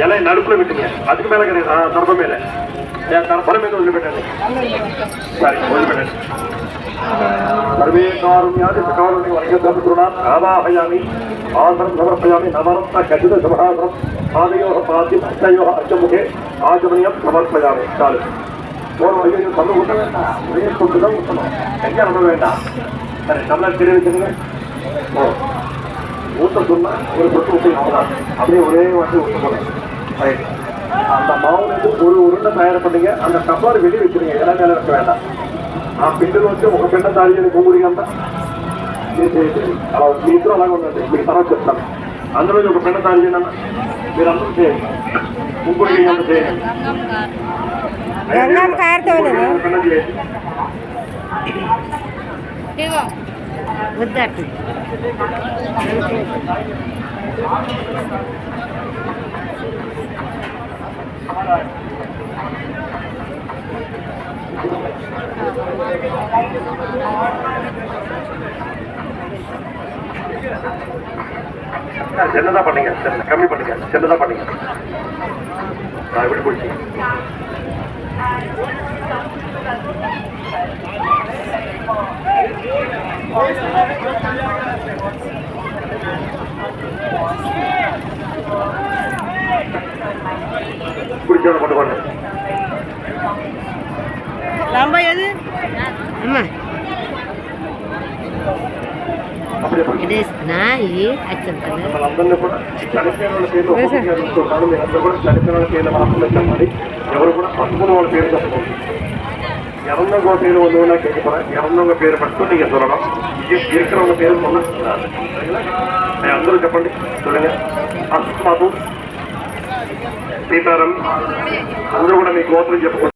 எல்லாம் நடுப்புல விட்டுங்க, அதுக்கு மேல கிடையாது, தரப்ப மேல தரப்பட மேல வழிபட்டாரு. சரி, வழிபட்டாரு. सर्वे कारुण्यादि सकारुण्य वर्गधर्मगुणात् आवाहयामि आसनं समर्पयामि नवरत्न खचित सभासनं पादयोः पाद्य हस्तयोः अच्चमुखे आचमनीयं समर्पयामि. चालु और ஐயோ சல்ல ஊட்ட வேண்டாம், ஒரே சொட்டு தான் ஊற்றணும், எங்கே நம்ப வேண்டாம். சரி, தமிழர் தெரிய வச்சுருங்க. ஓ, ஊற்ற சொன்னால் ஒரு சொட்டு ஊற்றி அவ்வளோதான், அப்படியே ஒரே வாட்டி ஊற்ற போகிறேன். ரைட், அந்த மாவுலேருந்து ஒரு உருண்டை தயார் பண்ணிங்க, அந்த டப்பார் வெளியே வச்சுருங்க, எல்லாம் மேலே வைக்க வேண்டாம். ఆ పిండిలో వచ్చి ఒక పిండ తాగి గుమ్ముడికి అంతా అలా మీతో అలాగే ఉందండి, మీకు తర్వాత చెప్తాను. అందులో ఒక పిండ తాగి మీరు అందరూ చేయండి, ఇంకోటి అంత చేయండి, పిండ చేయండి. சின்னதா பண்ணீங்க, கம்மி பண்ணுங்க, சின்னதா பண்ணீங்க. விட்டு போச்சு. பிடிச்சவனை கொண்டு போன lamba ya ni? Ama. Ini naik aja kan. Lambanya pun carikan oleh pihak kepolisian untuk kalau mereka pun carikan oleh pihak mana cari, ఎవరు కూడా పట్టుకున్న వాళ్ళ పేరు చెప్పకూడదు. ఎవరన్నా ఒక పేరు వందోనా కేకపోరా, ఎవరన్నా ఒక పేరు పట్టుకుని నీకు చూడడం, இருக்கிற ఒక పేరు పొందుతున్నారు. అందరూ చెప్పండి, చూడండి. అస్మాతు సీతారాం అందరూ కూడా మీ గోత్రం చెప్పుకోండి.